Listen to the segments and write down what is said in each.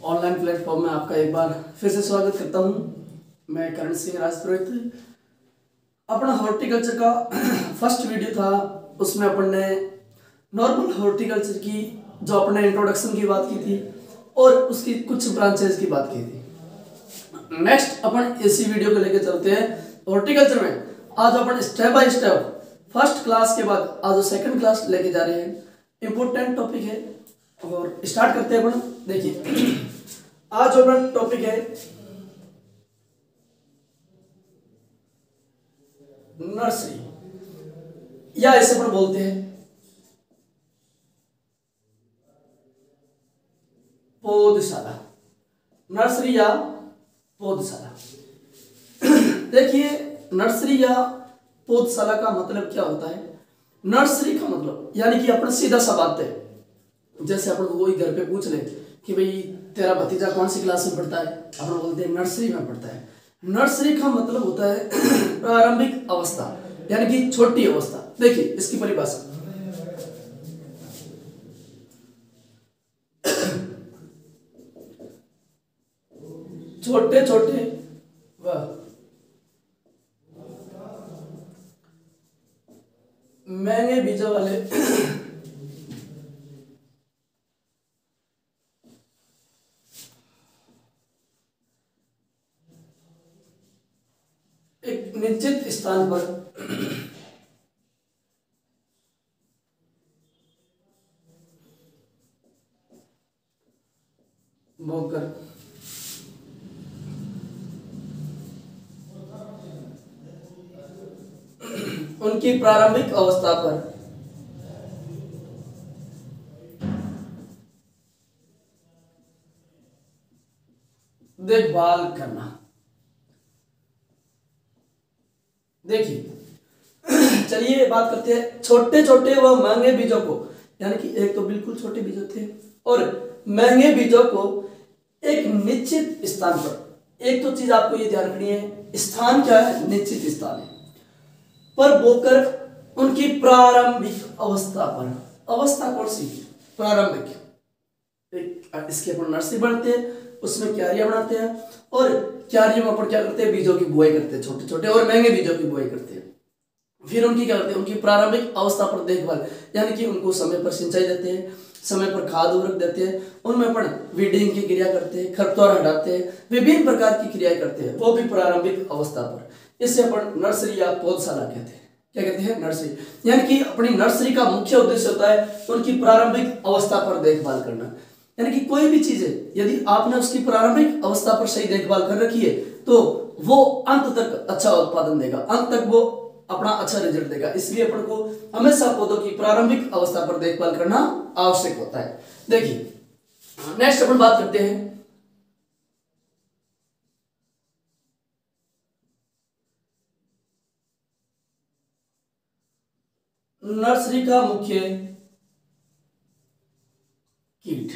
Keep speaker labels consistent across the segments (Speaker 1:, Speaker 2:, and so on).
Speaker 1: Online platform में आपका एक बार फिर से स्वागत करता हूं। मैं करण सिंह राजपुरोहित। अपना हॉर्टिकल्चर का फर्स्ट वीडियो था, उसमें अपन ने नॉर्मल हॉर्टिकल्चर की जो अपने इंट्रोडक्शन की बात की थी और उसकी कुछ ब्रांचेस की बात की थी। नेक्स्ट अपन इसी वीडियो को लेकर चलते हैं हॉर्टिकल्चर में। आज अपन step by step first class के बाद आज सेकंड क्लास लेके जा रहे हैं। इंपॉर्टेंट टॉपिक है और स्टार्ट करते हैं अपन। देखिए आज जो अपना टॉपिक है नर्सरी या इसे अपन बोलते हैं पौधशाला। नर्सरी या पौधशाला। देखिए नर्सरी या पौधशाला का मतलब क्या होता है। नर्सरी का मतलब यानी कि अपन सीधा सा बात है, जैसे अपन कोई घर पे पूछ ले कि भाई तेरा भतीजा कौन सी क्लास में पढ़ता है, अपन बोलते हैं नर्सरी में पढ़ता है। नर्सरी का मतलब होता है प्रारंभिक अवस्था यानी कि छोटी अवस्था। देखिए इसकी परिभाषा छोटे छोटे व महंगे बीजों वाले एक निश्चित स्थान पर बोकर उनकी प्रारंभिक अवस्था पर देखभाल करना। देखिए चलिए बात करते हैं छोटे छोटे व महंगे बीजों को, यानी कि एक तो बिल्कुल छोटे बीज होते हैं और महंगे बीजों को एक निश्चित स्थान पर। एक तो चीज आपको ये ध्यान रखनी है, स्थान क्या है, निश्चित स्थान है पर बोकर उनकी प्रारंभिक अवस्था पर। अवस्था कौन सी, प्रारंभिक। इसके अपन नर्सरी बनाते हैं, उसमें क्यारियां बनाते हैं और क्यारियों में अपन क्या करते हैं, बीजों की बुआई करते हैं, छोटे छोटे और महंगे बीजों की बुआई करते हैं। फिर उनकी क्या करते हैं, उनकी प्रारंभिक अवस्था पर देखभाल यानी कि उनको समय पर सिंचाई देते हैं, समय पर खाद उर्वरक देते हैं, उनमें अपन वीडिंग की क्रिया करते हैं, खरपतवार हटाते हैं, विभिन्न प्रकार की क्रियाएं करते हैं, वो भी प्रारंभिक अवस्था पर। इसे अपन नर्सरी या पौधशाला कहते हैं। क्या कहते हैं, नर्सरी। यानी कि अपनी नर्सरी का मुख्य उद्देश्य होता है उनकी प्रारंभिक अवस्था पर देखभाल करना। यानी कि कोई भी चीज है यदि आपने उसकी प्रारंभिक अवस्था पर सही देखभाल कर रखी है तो वो अंत तक अच्छा उत्पादन देगा, अंत तक वो अपना अच्छा रिजल्ट देगा। इसलिए अपन को हमेशा पौधों की प्रारंभिक अवस्था पर देखभाल करना आवश्यक होता है। देखिए नेक्स्ट अपन बात करते हैं नर्सरी का मुख्य कीट।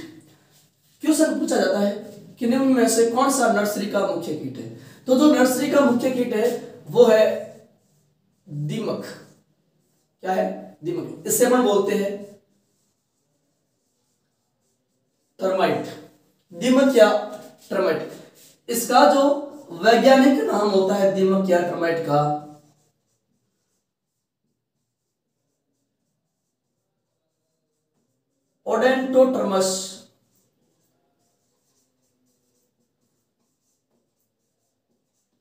Speaker 1: क्वेश्चन पूछा जाता है कि निम्न में से कौन सा नर्सरी का मुख्य कीट है। तो जो नर्सरी का मुख्य कीट है वो है दीमक। क्या है, दीमक। इससे अपन बोलते हैं टर्माइट। दीमक या टर्माइट, इसका जो वैज्ञानिक नाम होता है दीमक या टर्माइट का ओडेंटोटर्मस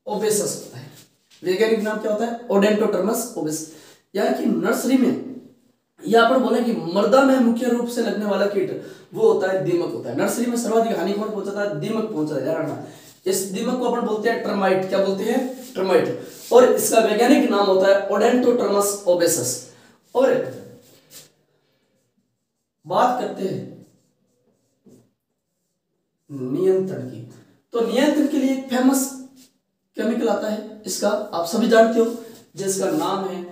Speaker 1: ओबेसस होता है। वैज्ञानिक नाम क्या होता है, ओडेंटोटर्मस ओबेसस। यानी कि नर्सरी में या अपन बोले कि मृदा में मुख्य रूप से लगने वाला कीट वो होता है दीमक होता है। नर्सरी में सर्वाधिक हानि कौन पहुंचाता है, दीमक पहुंचाता है। इस दीमक को अपन बोलते हैं टर्माइट। क्या बोलते हैं, टर्माइट। और इसका वैज्ञानिक नाम होता है ओडेंटोटर्मस ओबेसस। और बात करते हैं नियंत्रण की, तो नियंत्रण के लिए फेमस केमिकल आता है, इसका आप सभी जानते हो, जिसका नाम है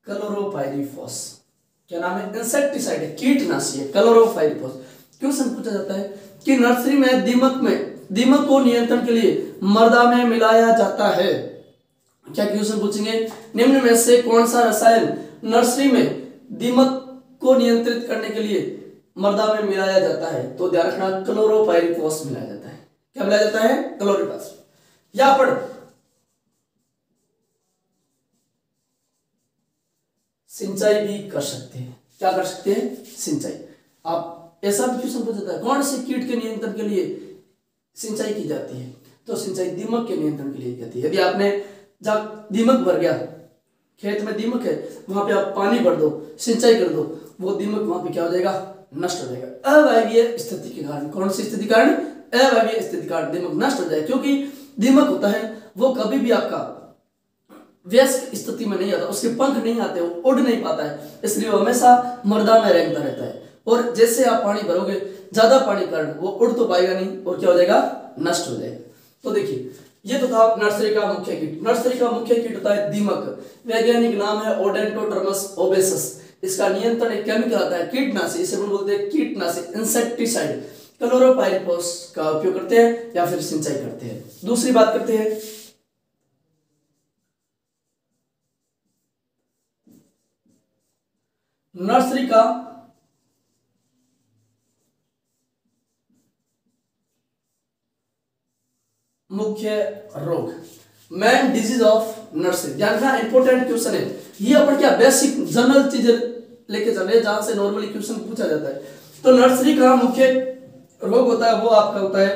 Speaker 1: क्लोरोपाइरीफॉस। क्या नाम है, इंसेक्टिसाइड है, कीटनाशी है, क्लोरोपाइरीफॉस। क्वेश्चन पूछा जाता है कि नर्सरी में दीमक को नियंत्रण के लिए मृदा में मिलाया जाता है। क्या क्वेश्चन पूछेंगे, निम्न में से कौन सा रसायन नर्सरी में दीमक को नियंत्रित करने के लिए मृदा में मिलाया जाता है, तो ध्यान रखना क्लोरोपाइरिफॉस मिलाया जाता है। क्या मिलाया जाता है? क्लोरोपाइरिफॉस। यहां पर सिंचाई भी कर सकते हैं। क्या कर सकते हैं? सिंचाई। आप ऐसा भी क्वेश्चन पूछा जाता है कौन से कीट के नियंत्रण के लिए सिंचाई की जाती है, तो सिंचाई दीमक के नियंत्रण के लिए की जाती है। यदि आपने जब दीमक भर गया, खेत में दीमक है, वहां पे आप पानी भर दो, सिंचाई कर दो, वो दीमक वहां पे क्या हो जाएगा? नष्ट हो जाएगा। अवायवीय स्थिति के कारण। कौन सी स्थिति कारण? अवायवीय स्थिति के कारण दीमक नष्ट हो जाएगा, क्योंकि दीमक होता है वो कभी भी आपका वयस्क स्थिति में नहीं आता, उसके पंख नहीं आते, वो उड़ नहीं पाता है, इसलिए वो हमेशा मृदा में रेंगता रहता है। और जैसे आप पानी भरोगे, ज्यादा पानी कारण वो उड़ तो पाएगा नहीं, और क्या हो जाएगा? नष्ट हो जाएगा। तो देखिए, ये तो था नर्सरी का मुख्य कीट। नर्सरी का मुख्य कीट होता है दीमक। वैज्ञानिक नाम है ओडेंटोड्रमस ओबेसस। इसका नियंत्रण एक केमिकल आता है, कीटनाशी, इसे हम बोलते हैं कीटनाशी, इंसेक्टिसाइड। क्लोरोपाइरिफॉस का उपयोग करते हैं या फिर सिंचाई करते हैं। दूसरी बात करते हैं नर्सरी का मुख्य रोग, मेन डिजीज ऑफ नर्सरी। ध्यान रखना, इंपोर्टेंट क्वेश्चन है ये। अपन क्या बेसिक जनरल चीजें लेके चल रहे हैं जहां से नॉर्मली क्वेश्चन पूछा जाता है। तो नर्सरी का मुख्य रोग होता है वो आपका होता है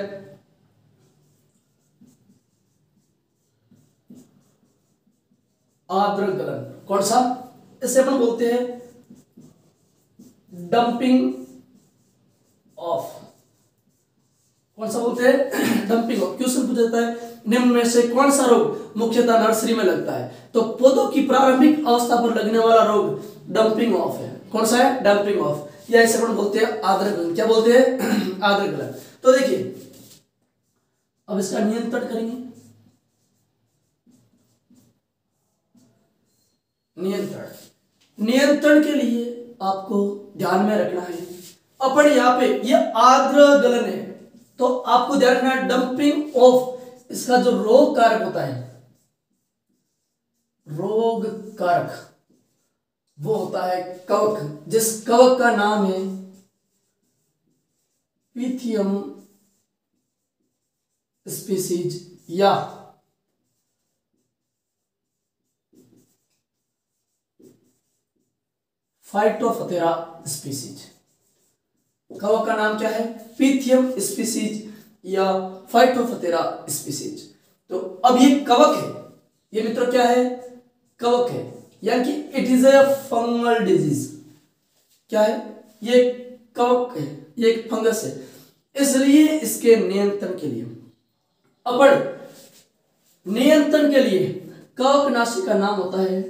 Speaker 1: आर्द्र गलन। कौन सा? इसे अपन बोलते हैं डंपिंग ऑफ। कौन सा बोलते हैं? Dumping of. क्वेश्चन पूछा जाता है निम्न में से कौन सा रोग मुख्यतः नर्सरी में लगता है, तो पौधों की प्रारंभिक अवस्था पर लगने वाला रोग डंपिंग ऑफ है। कौन सा है? डंपिंग ऑफ, या इसे अपन बोलते हैं आर्द्र गलन। क्या बोलते हैं? आर्द्र गलन। तो देखिए, अब इसका नियंत्रण करेंगे। नियंत्रण के लिए आपको ध्यान में रखना है, अपन यहाँ पे ये आर्द्र गलन है, तो आपको ध्यान रखना है डंपिंग ऑफ। इसका जो रोग कारक होता है, रोग कारक, वो होता है कवक, जिस कवक का नाम है पीथियम स्पीसीज या फाइटोफथेरा स्पीसीज। कवक का नाम क्या है? पीथियम स्पीसीज या फाइटोफथेरा स्पीसीज। तो अब ये कवक है, ये मित्रों क्या है? कवक है, यानी कि it is a fungal disease. क्या है? ये कवक है, ये एक फंगस है, इसलिए इसके नियंत्रण के लिए अपन नियंत्रण के लिए कवकनाशी का नाम होता है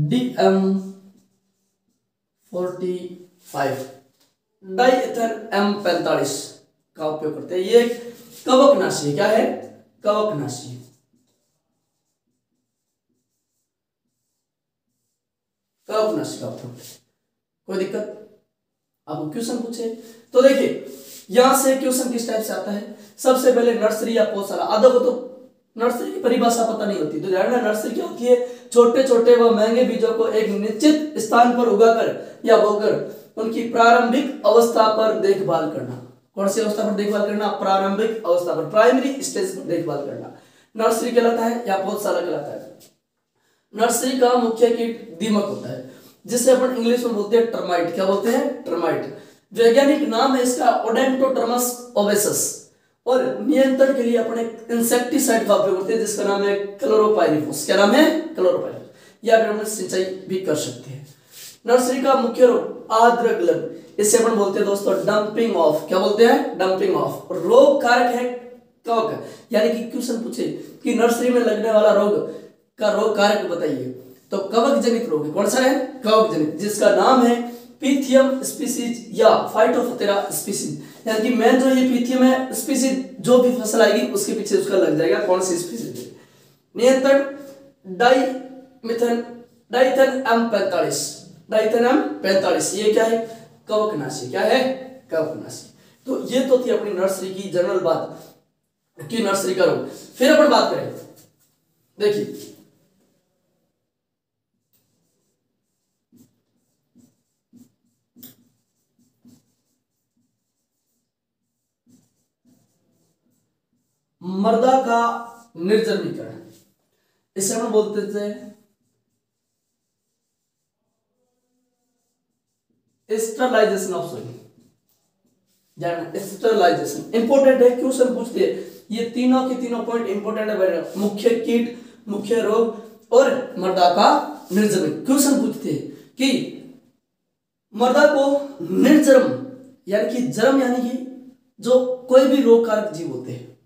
Speaker 1: DM45 डाइएथर M45 का उपयोग करते हैं। ये कवकनाशी है। क्या है? कवकनाशी। कवकनाशी का उपयोग। कोई दिक्कत? आपको क्वेश्चन पूछे तो देखिए, यहां से क्वेश्चन किस टाइप से आता है। सबसे पहले नर्सरी या पौधशाला। आधा को तो नर्सरी की परिभाषा पता नहीं होती, तो जानना नर्सरी क्या होती है? छोटे छोटे व महंगे बीजों को एक निश्चित स्थान पर उगाकर या बोकर उनकी प्रारंभिक अवस्था पर देखभाल करना। कौन सी अवस्था पर देखभाल करना? प्रारंभिक अवस्था पर, प्राइमरी स्टेज पर देखभाल करना नर्सरी कहलाता है या पौधशाला कहलाता है। नर्सरी का मुख्य कीट दीमक होता है, जिसे अपन इंग्लिश में बोलते हैं टर्माइट। क्या बोलते हैं? टर्माइट। वैज्ञानिक नाम है इसका ओडेंटोड्रमस ओबेसस। और नियंत्रण के लिए अपन एक इंसेक्टिसाइड का उपयोग करते हैं जिसका नाम है क्लोरोपाइरिफॉस। क्या नाम है? क्लोरोपाइरिफॉस। या फिर हम सिंचाई भी कर सकते हैं। नर्सरी का मुख्य रोग आर्द्र गलन, इसे अपन बोलते हैं दोस्तों डंपिंग ऑफ। क्या बोलते हैं? Dumping of. रोग कारक है कवक, यानी कि क्वेश्चन पूछे कि नर्सरी में लगने वाला रोग का रोग कारक बताइए, तो कवक जनित रोग है। कौन सा है? कवक जनित, जिसका नाम है पीथियम स्पीसीज या फाइटोफथेरा स्पीसीज। यानी कि मेन जो ये पीथियम है स्पीसीज, जो भी फसल आएगी उसके पीछे उसका लग जाएगा कौन सी स्पीसीज है। नियंत्रण डाइथन M45। डाइथन M45 ये क्या है? कवकनाशी। क्या है? कवकनाशी। तो ये तो थी अपनी नर्सरी की जनरल बात कि नर्सरी का रोग। फिर अपन बात करें, देखिए मृदा का निर्जमीकरण, इसे हम बोलते थे sterilization of soil. Sterilization important है, क्वेश्चन पूछते हैं ये तीनों के तीनों पॉइंट इंपॉर्टेंट है। मुख्य कीट, मुख्य रोग और मृदा का निर्जमीकरण। क्वेश्चन पूछते हैं कि मृदा को निर्जरम यानी कि जरम यानी कि जो कोई भी रोगकारक जीव होते हैं,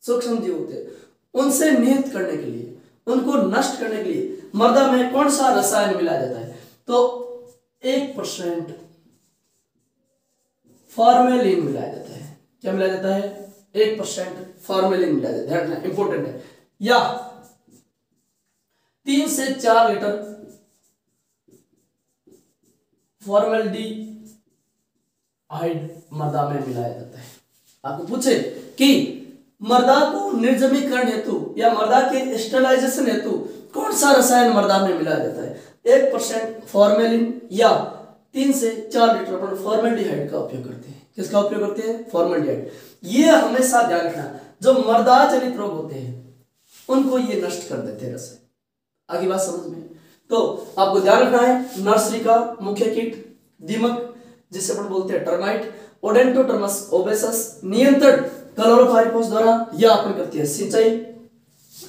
Speaker 1: सूक्ष्म जीव होते हैं, उनसे निहत करने के लिए, उनको नष्ट करने के लिए मृदा में कौन सा रसायन मिलाया जाता है? तो 1% फॉर्मेलिन मिलाया जाता है। क्या मिलाया जाता है? 1% फॉर्मेलिन मिलाया जाता है, ध्यान रखना इंपॉर्टेंट है। या 3 से 4 लीटर फॉर्मेल्डिहाइड मृदा में मिलाया जाता है। आपको पूछे कि मृदा को निर्जमीकरण हेतु या मृदा के स्टरलाइजेशन हेतु कौन सा रसायन मृदा में मिलाया जाता है? 1% फॉर्मेलिन या 3 से 4 लीटर अपन फॉर्मेल्डिहाइड का उपयोग करते हैं। किसका उपयोग करते हैं? फॉर्मेल्डिहाइड। ये हमेशा ध्यान रखना, जो मृदा जनित रोग होते हैं उनको ये नष्ट कर देते हैं रसायन। आगे बात समझ में? तो आपको ध्यान रखना है, नर्सरी का मुख्य कीट दीमक, जिसे अपन बोलते हैं टर्माइट, ओडेंटोटर्मस ओबेसस, नियंत्रण क्लोरोफाइरिफॉस द्वारा यह अपन करती है सिंचाई।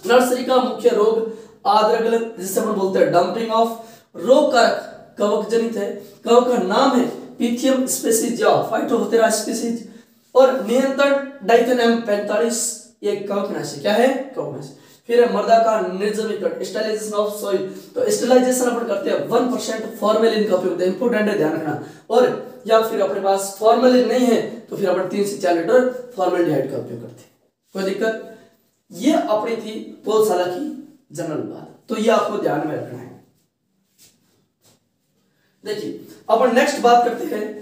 Speaker 1: नर्सरी का मुख्य रोग आद्रगलन, जिसे अपन बोलते हैं डंपिंग ऑफ, रोग कारक कवक जनित है, कवक का नाम है पिथियम स्पीसीज या फाइटोप्थेरा स्पीसीज, और नियंत्रण डाइथेनम 45, ये कवकनाशी। क्या है? कवकनाशी। फिर है मृदा का निर्जमीकरण, स्टरलाइजेशन ऑफ सॉइल। तो स्टरलाइजेशन अपन करते हैं 1% फॉर्मेलिन का उपयोग करते हैं, इंपॉर्टेंट है ध्यान रखना। और या फिर अपने पास फॉर्मेलिन नहीं है तो फिर अपन 3 से 4 लीटर फॉर्मेल्डिहाइड का उपयोग करते हैं। कोई दिक्कत? ये अपनी थी पौधशाला की जनरल बात, तो ये आपको ध्यान में रखना है। देखिए अपन नेक्स्ट बात करते हैं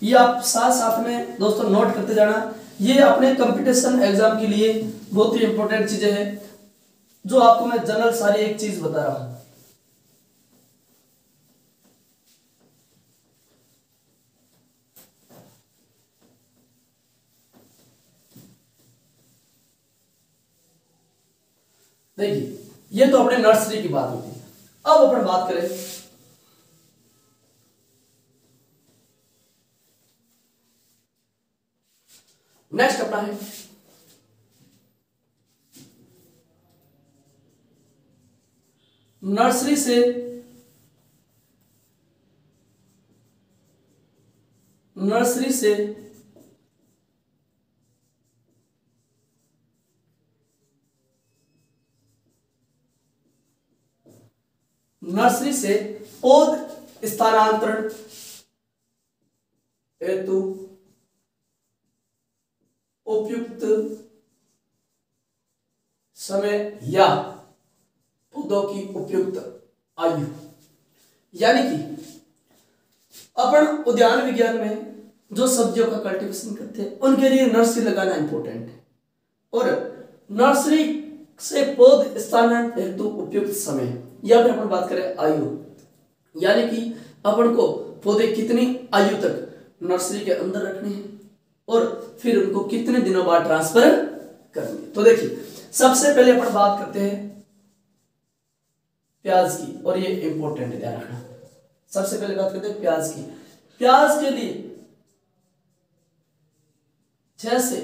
Speaker 1: ये आप साथ साथ में दोस्तों नोट करते जाना, ये अपने कंपटीशन एग्जाम के लिए बहुत ही इंपॉर्टेंट चीजें हैं, जो आपको मैं जनरल सारी एक चीज बता रहा हूं। देखिए ये तो अपने नर्सरी की बात होती है। अब अपन बात करें नेक्स्ट अपना है नर्सरी से नर्सरी से नर्सरी से पौध स्थानांतरण हेतु उपयुक्त समय या पौधों की उपयुक्त आयु, यानी कि अपन उद्यान विज्ञान में जो सब्जियों का कल्टीवेशन करते हैं उनके लिए नर्सरी लगाना इंपॉर्टेंट है। और नर्सरी से पौध स्थानांतरण हेतु उपयुक्त समय या फिर अपन बात करें आयु, यानी कि अपन को पौधे कितनी आयु तक नर्सरी के अंदर रखने हैं और फिर उनको कितने दिनों बाद ट्रांसफर करनी है। तो देखिए सबसे पहले अपन बात करते हैं प्याज की, और ये इंपॉर्टेंट है ध्यान रखना। सबसे पहले बात करते हैं प्याज की। प्याज के लिए 6 से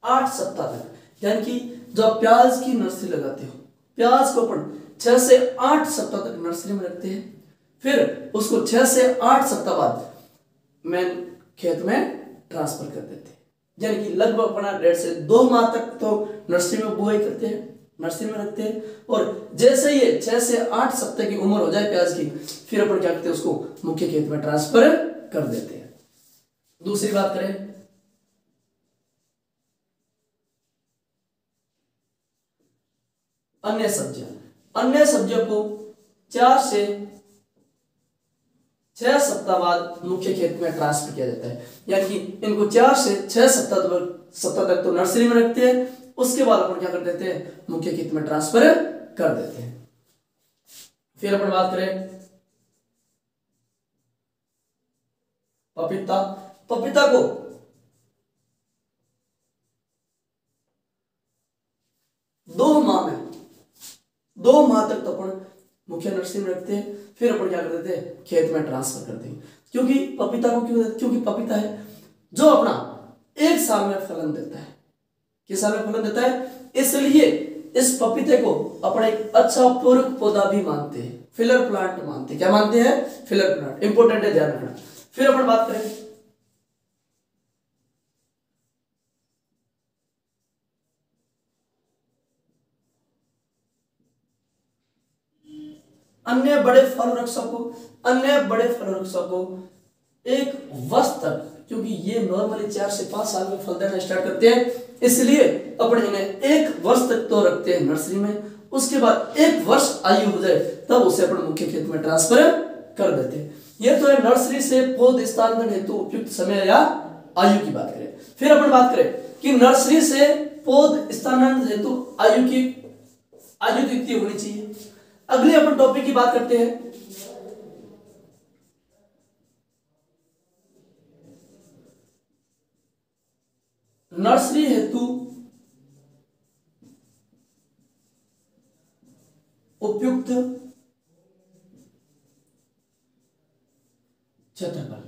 Speaker 1: 8 सप्ताह तक, यानी कि जब प्याज की नर्सरी लगाते हो, प्याज को अपन 6 से 8 सप्ताह तक नर्सरी में रखते हैं, फिर उसको 6 से 8 सप्ताह बाद मेन खेत में ट्रांसफर कर देते हैं। यानी कि लगभग अपना 1.5 से 2 माह तक तो नर्सरी में बुआई करते हैं, नर्सरी में रखते हैं, और जैसे ये 6 से 8 सप्ताह की उम्र हो जाए प्याज की, फिर अपन क्या करते हैं, उसको मुख्य खेत में ट्रांसफर कर देते हैं। दूसरी बात करें अन्य सब्जियां, अन्य सब्जियों को 4 से 6 सप्ताह बाद मुख्य खेत में ट्रांसफर किया जाता है। यानी कि इनको 4 से 6 सप्ताह तक तो नर्सरी में रखते हैं, उसके बाद अपन क्या कर देते हैं, मुख्य खेत में ट्रांसफर कर देते हैं। फिर अपन बात करें पपीता, पपीता को 2 माह में, 2 माह तक तो अपन मुख्य नर्सरी में रखते हैं, फिर अपन क्या कर देते हैं, खेत में ट्रांसफर करते हैं। क्योंकि पपीता को क्यों, क्योंकि पपीता है जो अपना 1 साल में फलन देता है। किस साल में फलन देता है, इसलिए इस पपीते को अपन एक अच्छा पूरक पौधा भी मानते हैं, फिलर प्लांट मानते हैं। क्या मानते हैं, फिलर प्लांट। इंपॉर्टेंट है, ध्यान रखना। फिर अपन बात करें अन्य बड़े फल वृक्षों को, अन्य बड़े फल वृक्षों को 1 वर्ष तक, क्योंकि ये नॉर्मली 4 से 5 साल में फल देना स्टार्ट करते हैं, इसलिए अपन इन्हें 1 वर्ष तक तो रखते हैं नर्सरी में। उसके बाद 1 वर्ष आयु हो जाए तब उसे अपन मुख्य खेत में ट्रांसफर कर देते हैं। ये तो है नर्सरी से पौध स्थानांतरण हेतु उपयुक्त समय या आयु की बात करें। फिर अपन बात करें कि नर्सरी से पौध स्थानांतरण हेतु आयु कितनी होनी चाहिए। अगले अपन टॉपिक की बात करते हैं, नर्सरी हेतु उपयुक्त क्षेत्रफल।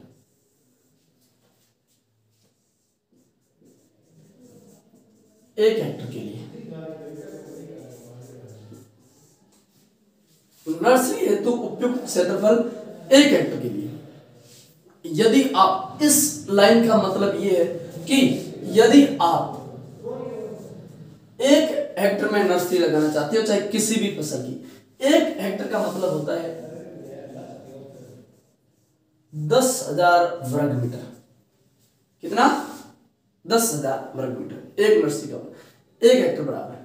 Speaker 1: एक हेक्टर के लिए नर्सरी हेतु उपयुक्त क्षेत्रफल 1 हेक्टर के लिए। यदि आप, इस लाइन का मतलब यह है कि यदि आप 1 हेक्टर में नर्सरी लगाना चाहते हो, चाहे किसी भी फसल की, 1 हेक्टर का मतलब होता है 10,000 वर्ग मीटर। कितना, 10,000 वर्ग मीटर एक नर्सरी का, 1 हेक्टर बराबर है।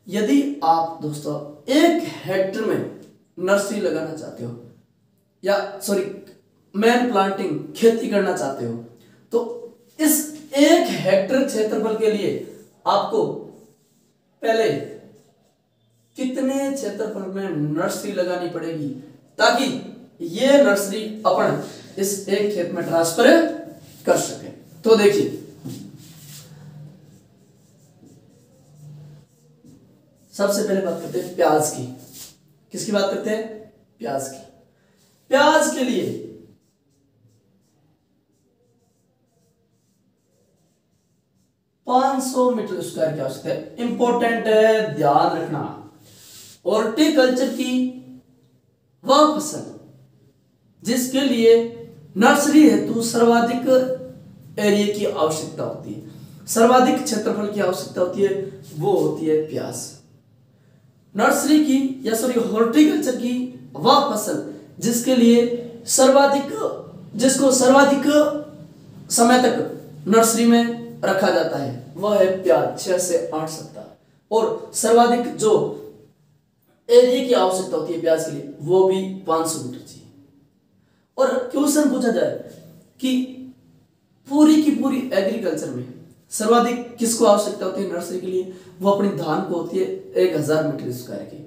Speaker 1: यदि आप दोस्तों 1 हेक्टर में नर्सरी लगाना चाहते हो, या सॉरी मैन प्लांटिंग खेती करना चाहते हो, तो इस 1 हेक्टर क्षेत्रफल के लिए आपको पहले कितने क्षेत्रफल में नर्सरी लगानी पड़ेगी, ताकि ये नर्सरी अपन इस एक खेत में ट्रांसफर कर सके। तो देखिए, सबसे पहले बात करते हैं प्याज की। किसकी बात करते हैं, प्याज की। प्याज के लिए 500 मीटर स्क्वायर की आवश्यकता है। इंपॉर्टेंट है, ध्यान रखना। हॉर्टिकल्चर की वह फसल जिसके लिए नर्सरी हेतु सर्वाधिक एरिया की आवश्यकता होती है, सर्वाधिक क्षेत्रफल की आवश्यकता होती है, वो होती है प्याज। नर्सरी की या सॉरी हॉर्टिकल्चर की वह फसल जिसके लिए जिसको सर्वाधिक समय तक नर्सरी में रखा जाता है, वह है प्याज, 6 से 8 सप्ताह। और सर्वाधिक जो एरिया की आवश्यकता होती है प्याज के लिए, वो भी 500 मीटर चाहिए। और क्वेश्चन पूछा जाए कि पूरी की पूरी एग्रीकल्चर में सर्वाधिक किसको आवश्यकता होती है नर्सरी के लिए, वो अपनी धान को होती है 1000 मीटर स्क्वायर की।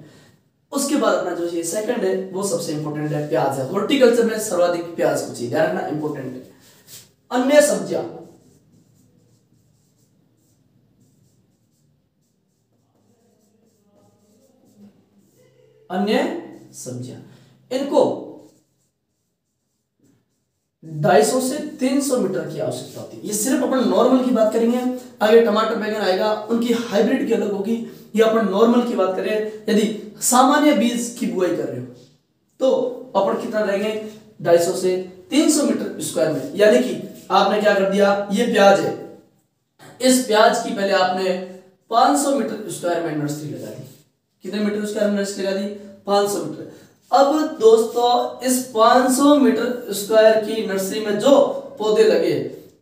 Speaker 1: उसके बाद अपना जो ये सेकंड है वो सबसे इंपॉर्टेंट है, प्याज है। हॉर्टिकल्चर में सर्वाधिक प्याज को चाहिए, ध्यान रखना, इंपॉर्टेंट है। अन्य सब्जियां, इनको 250 से 300 मीटर की आवश्यकता होती है। ये सिर्फ अपन नॉर्मल की बात करेंगे, आगे टमाटर बैगन आएगा, उनकी हाइब्रिड की अलग होगी। ये अपन नॉर्मल की बात करें, यदि सामान्य बीज की बुआई कर रहे हो तो अपन कितना रहेंगे, 250 से 300 मीटर स्क्वायर में। यानी कि आपने क्या कर दिया, ये प्याज है, इस प्याज की पहले आपने 500 मीटर स्क्वायर में नर्सरी लगा दी। कितने मीटर स्क्वायर में नर्सरी लगा दी, 500 मीटर। अब दोस्तों इस 500 मीटर स्क्वायर की नर्सरी में जो पौधे लगे,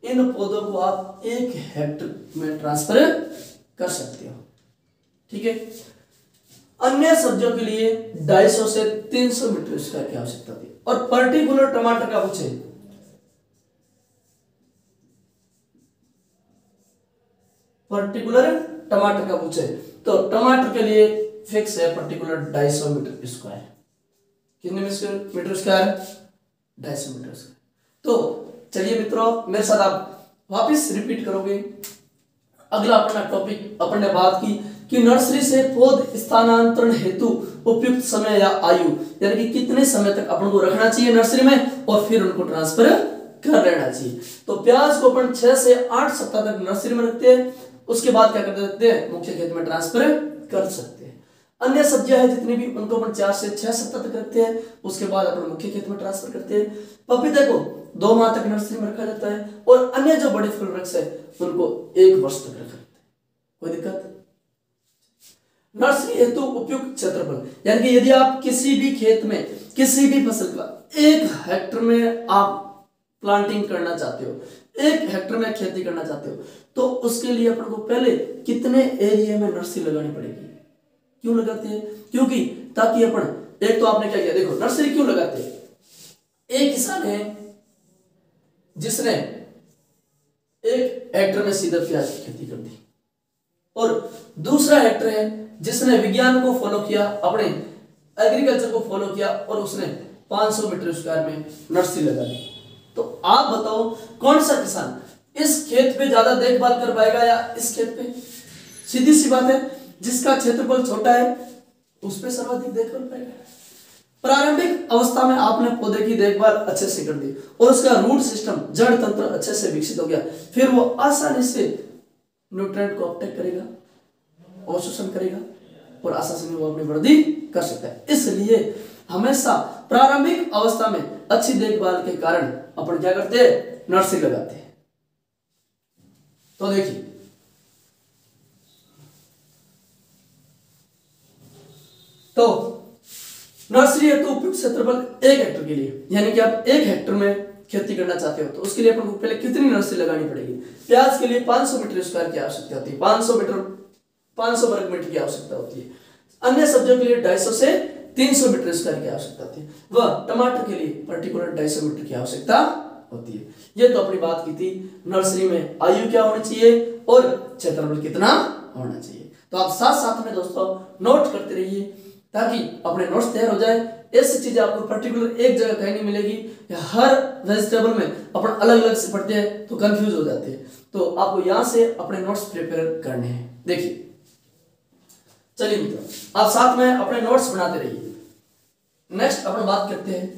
Speaker 1: इन पौधों को आप 1 हेक्टर में ट्रांसफर कर सकते हो, ठीक है। अन्य सब्जियों के लिए 250 से 300 मीटर स्क्वायर की आवश्यकता होती है। और पर्टिकुलर टमाटर का पूछे, तो टमाटर के लिए फिक्स है पर्टिकुलर 250 मीटर स्क्वायर। कितने मीटर स्क्वायर, 250 मीटर स्क्वायर। तो चलिए मित्रों, मेरे साथ आप वापस रिपीट करोगे। अगला अपना टॉपिक अपन ने बात की कि नर्सरी से पौध स्थानांतरण हेतु उपयुक्त समय या आयु, यानी कि कितने समय तक अपन को रखना चाहिए नर्सरी में और फिर उनको ट्रांसफर कर लेना चाहिए। तो प्याज को अपन 6 से 8 सप्ताह तक नर्सरी में रखते हैं, उसके बाद क्या कर देते हैं, मुख्य खेत में ट्रांसफर कर सकते हैं। अन्य सब्जियां हैं जितनी भी, उनको अपन 4 से 6 सप्ताह तक रखते हैं, उसके बाद अपन मुख्य खेत में ट्रांसफर करते हैं। पपीते को 2 माह तक नर्सरी में रखा जाता है और अन्य जो बड़े फल वृक्ष है उनको 1 वर्ष तक रखा जाता है। कोई दिक्कत? नर्सरी हेतु उपयुक्त क्षेत्रफल, यानी कि यदि आप किसी भी खेत में किसी भी फसल का 1 हेक्टेयर में आप प्लांटिंग करना चाहते हो, 1 हेक्टेयर में खेती करना चाहते हो, तो उसके लिए अपन को पहले कितने एरिया में नर्सरी लगानी पड़ेगी। क्यों लगाते हैं? क्योंकि ताकि अपन, एक तो आपने क्या किया, देखो नर्सरी क्यों लगाते हैं। एक किसान है जिसने 1 हेक्टेयर में सीधा प्याज की खेती कर दी और दूसरा हेक्टेयर है जिसने विज्ञान को फॉलो किया, अपने एग्रीकल्चर को फॉलो किया और उसने 500 मीटर स्क्वायर में नर्सरी लगा दी। तो आप बताओ कौन सा किसान इस खेत पे ज्यादा देखभाल कर पाएगा या इस खेत पे? सीधी सी बात है, जिसका क्षेत्रफल छोटा है उस पे सर्वाधिक देखभाल पाएगा। प्रारंभिक अवस्था में आपने पौधे की देखभाल अच्छे से कर दी और उसका रूट सिस्टम, जड़ तंत्र अच्छे से विकसित हो गया, फिर वो आसानी से न्यूट्रिएंट को अपटेक करेगा, अवशोषण करेगा और आसानी से वो अपनी वृद्धि कर सकता है। इसलिए हमेशा प्रारंभिक अवस्था में अच्छी देखभाल के कारण अपन क्या करते हैं, नर्सरी लगाते हैं। तो देखिए, तो नर्सरी हेतु उपयुक्त क्षेत्रफल 1 हेक्टेयर के लिए, यानी कि आप 1 हेक्टेयर में खेती करना चाहते हो तो उसके लिए अपन को पहले कितनी नर्सरी लगानी पड़ेगी। प्याज के लिए 500 मीटर स्क्वायर की आवश्यकता होती है, 500 वर्ग मीटर की आवश्यकता होती है। अन्य सब्जियों के लिए 250 से 300 मीटर स्क्वायर की आवश्यकता होती है। वह टमाटर के लिए पर्टिकुलर 250 मीटर की आवश्यकता होती है। ये तो अपनी बात की थी नर्सरी में आयु क्या होनी चाहिए और क्षेत्रफल कितना होना चाहिए। तो आप साथ साथ में दोस्तों नोट करते रहिए ताकि अपने नोट्स तैयार हो जाए। ऐसी चीजें आपको पर्टिकुलर एक जगह कहीं नहीं मिलेगी, हर वेजिटेबल में अपन अलग अलग से पढ़ते हैं तो कंफ्यूज हो जाते हैं। तो आपको यहां से अपने नोट्स प्रिपेयर करने हैं। देखिए, चलिए मित्रों, आप साथ में अपने नोट्स बनाते रहिए। नेक्स्ट अपन बात करते हैं।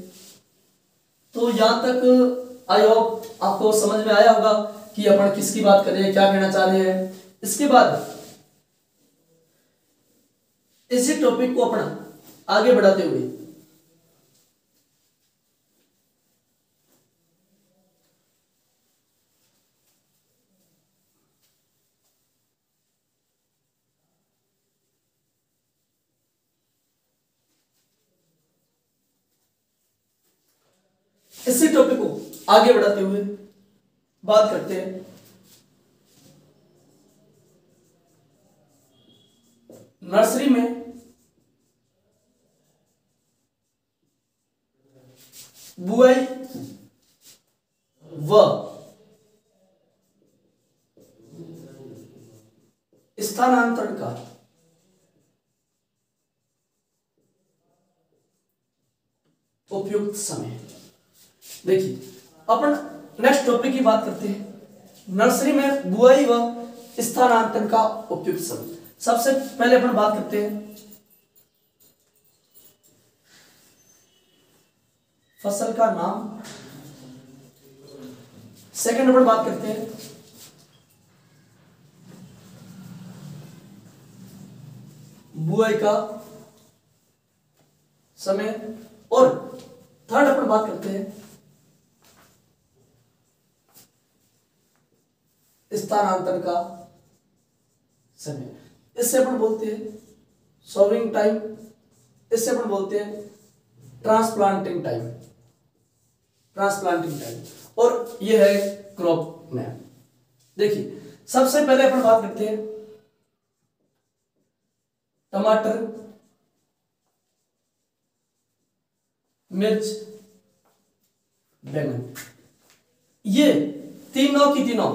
Speaker 1: तो यहां तक आई होप आपको समझ में आया होगा कि अपन किसकी बात कर रहे हैं, क्या कहना चाह रहे हैं। इसके बाद इसी टॉपिक को अपन आगे बढ़ाते हुए इसी टॉपिक को आगे बढ़ाते हुए बात करते हैं नर्सरी में बुआई व स्थानांतरण का उपयुक्त समय। देखिए, अपन नेक्स्ट टॉपिक की बात करते हैं नर्सरी में बुआई व स्थानांतरण का उपयुक्त समय। सबसे पहले अपन बात करते हैं फसल का नाम। सेकंड अपन बात करते हैं बुआई का समय और थर्ड अपन बात करते हैं स्थानांतरण का समय। इससे अपन बोलते हैं सोविंग टाइम, इससे अपन बोलते हैं ट्रांसप्लांटिंग टाइम, और यह है क्रॉप नेम। देखिए, सबसे पहले अपन बात करते हैं टमाटर, मिर्च, बैंगन। ये तीनों की तीनों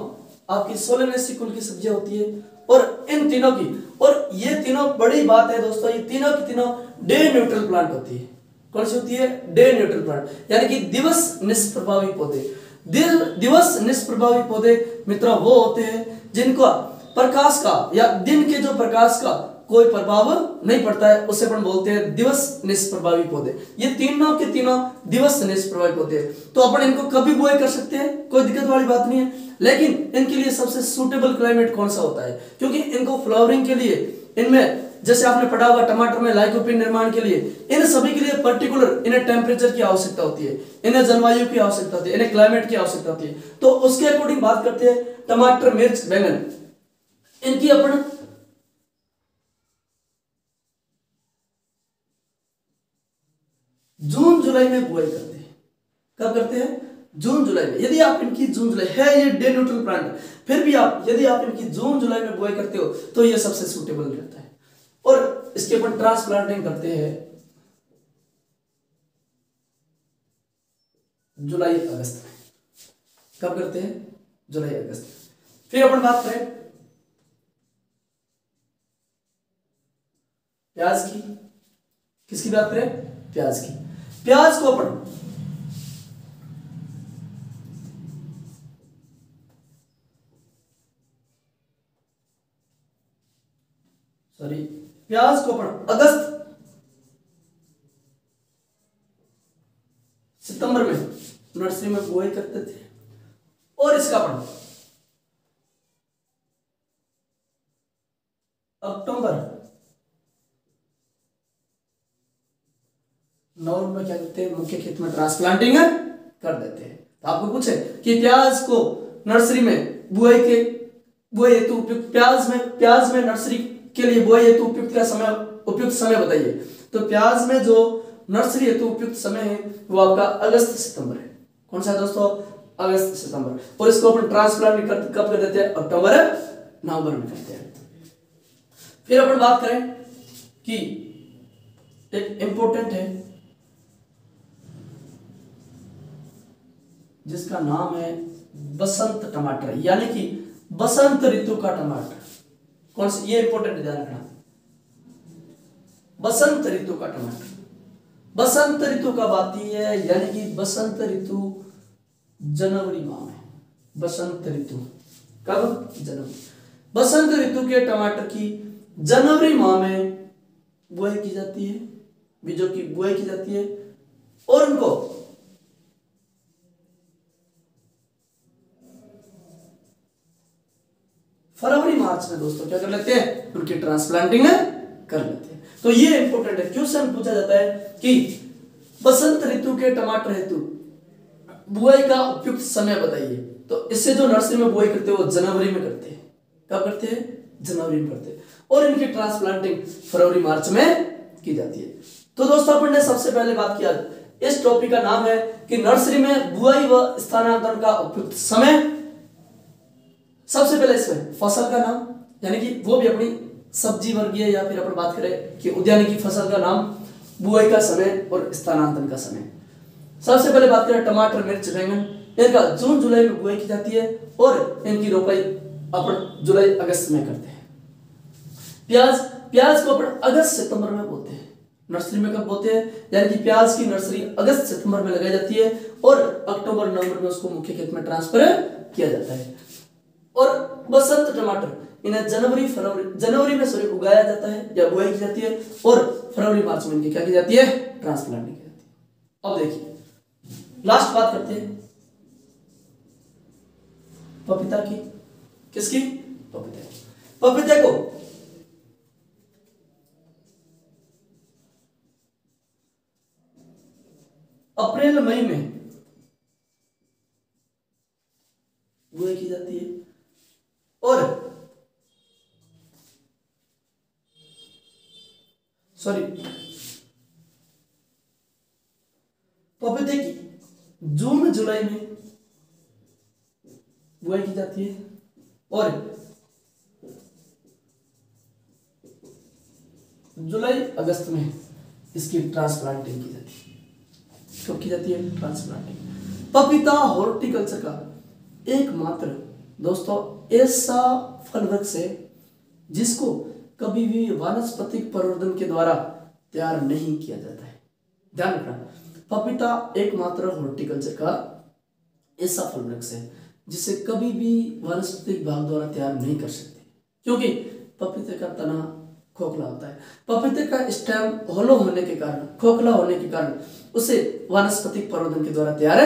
Speaker 1: आपकी सोलेनेसी कुल की सब्जियां होती है और इन तीनों की, और ये तीनों बड़ी बात है दोस्तों, ये तीनों की तीनों डे न्यूट्रल प्लांट होती है। कौन सी होती है? डे न्यूट्रल प्लांट, यानी कि दिवस निष्प्रभावी पौधे। दिवस निष्प्रभावी पौधे मित्रों वो होते हैं जिनका प्रकाश का या दिन के जो प्रकाश का कोई प्रभाव नहीं पड़ता है, उसे अपन बोलते हैं दिवस निष्प्रभावी पौधे। ये तीनों के तीनों दिवस निष्प्रभावी पौधे हैं, तो अपन इनको कभी बुआई कर सकते हैं, कोई दिक्कत वाली बात नहीं है। लेकिन इनके लिए सबसे सूटेबल क्लाइमेट कौन सा होता है, क्योंकि इनको फ्लावरिंग के लिए इनमें जैसे आपने पढ़ा हुआ टमाटर में लाइकोपिन निर्माण के लिए इन सभी के लिए पर्टिकुलर इन्हें टेम्परेचर की आवश्यकता होती है, इन्हें जलवायु की आवश्यकता होती है, इन्हें क्लाइमेट की आवश्यकता होती है। तो उसके अकॉर्डिंग बात करते हैं टमाटर, मिर्च, बैंगन, इनकी अपन जून जुलाई में बुआई करते हैं। कब करते हैं? जून जुलाई में। यदि आप इनकी जून जुलाई है, ये डे न्यूट्रल प्लांट, फिर भी आप यदि आप इनकी जून जुलाई में बुआई करते हो तो ये सबसे सूटेबल रहता है। और इसके अपन ट्रांसप्लांटिंग करते हैं जुलाई अगस्त में। कब करते हैं? जुलाई अगस्त में। फिर अपन बात करें प्याज की। किसकी बात करें? प्याज की। प्याज को अपन प्याज को अपन अगस्त सितंबर में नर्सरी में बुआई करते थे, और इसका अपन अक्टूबर नवंबर में क्या करते हैं? मुख्य खेत में ट्रांसप्लांटिंग कर देते हैं। तो आपको पूछे कि प्याज को नर्सरी में बुआई हेतु उपयुक्त प्याज में नर्सरी के लिए बुआई हेतु उपयुक्त समय बताइए। तो प्याज में जो नर्सरी हेतु उपयुक्त समय है वो आपका अगस्त सितंबर है। कौन सा है दोस्तों? अगस्त सितंबर। और इसको अपन ट्रांसप्लांट कब कर देते हैं? अक्टूबर नवंबर में करते हैं। फिर अपन बात करें कि एक इंपॉर्टेंट है जिसका नाम है बसंत टमाटर, यानी कि बसंत ऋतु का टमाटर। कौन सा? ये इंपॉर्टेंट ध्यान रखना, बसंत ऋतु का टमाटर। बसंत ऋतु कब आती है? यानी कि बसंत ऋतु जनवरी माह में। बसंत ऋतु कब? जनवरी। बसंत ऋतु के टमाटर की जनवरी माह में बुआई की जाती है, बीजों की बुआई की जाती है, और उनको फरवरी मार्च में दोस्तों क्या कर लेते हैं? उनकी ट्रांसप्लांटिंग कर लेते हैं। तो ये इंपॉर्टेंट है। क्वेश्चन पूछा जाता है कि बसंत ऋतु के टमाटर हेतु बुआई का उपयुक्त समय बताइए। तो इससे जो नर्सरी में बुआई करते हैं वो जनवरी में करते हैं। कब करते हैं? जनवरी में करते हैं, और इनकी ट्रांसप्लांटिंग फरवरी मार्च में की जाती है। तो दोस्तों अपन ने सबसे पहले बात किया, इस टॉपिक का नाम है कि नर्सरी में बुआई व स्थानांतरण का उपयुक्त समय। सबसे पहले इसमें फसल का नाम, यानी कि वो भी अपनी सब्जी वर्गीय या फिर अपन बात करें कि उद्यानिकी फसल का नाम, बुआई का समय और स्थानांतरण का समय। सबसे पहले बात करें टमाटर, मिर्च, बैंगन, इनका जून जुलाई में बुआई की जाती है और इनकी रोपाई अपन जुलाई अगस्त में करते हैं। प्याज को अपन अगस्त सितंबर में बोते हैं। नर्सरी में कब बोते हैं? यानी कि प्याज की नर्सरी अगस्त सितंबर में लगाई जाती है और अक्टूबर नवंबर में उसको मुख्य खेत में ट्रांसफर किया जाता है। और बसंत टमाटर इन्हें जनवरी में उगाया जाता है या बुआई की जाती है, और फरवरी मार्च में इनकी क्या की जाती है? ट्रांसप्लांटिंग की जाती है। अब देखिए लास्ट बात करते हैं पपीता की। किसकी? पपीता की। पपीते को अप्रैल मई में बुआई की जाती है, और पपीते की जून जुलाई में बुआई की जाती है, और जुलाई अगस्त में इसकी ट्रांसप्लांटिंग की जाती है। कब की जाती है? ट्रांसप्लांटिंग। पपीता हॉर्टिकल्चर का एकमात्र दोस्तों ऐसा फल वृक्ष है जिसको कभी भी वानस्पतिक प्रवर्धन के द्वारा तैयार नहीं किया जाता है। ध्यान रखना, पपीता एकमात्र हॉर्टिकल्चर का ऐसा फल वृक्ष है जिसे कभी भी वानस्पतिक भाग द्वारा तैयार नहीं कर सकते, क्योंकि पपीते का तना खोखला होता है। पपीते का स्टेम होलो होने के कारण, खोखला होने के कारण उसे वानस्पतिक प्रवर्धन के द्वारा तैयार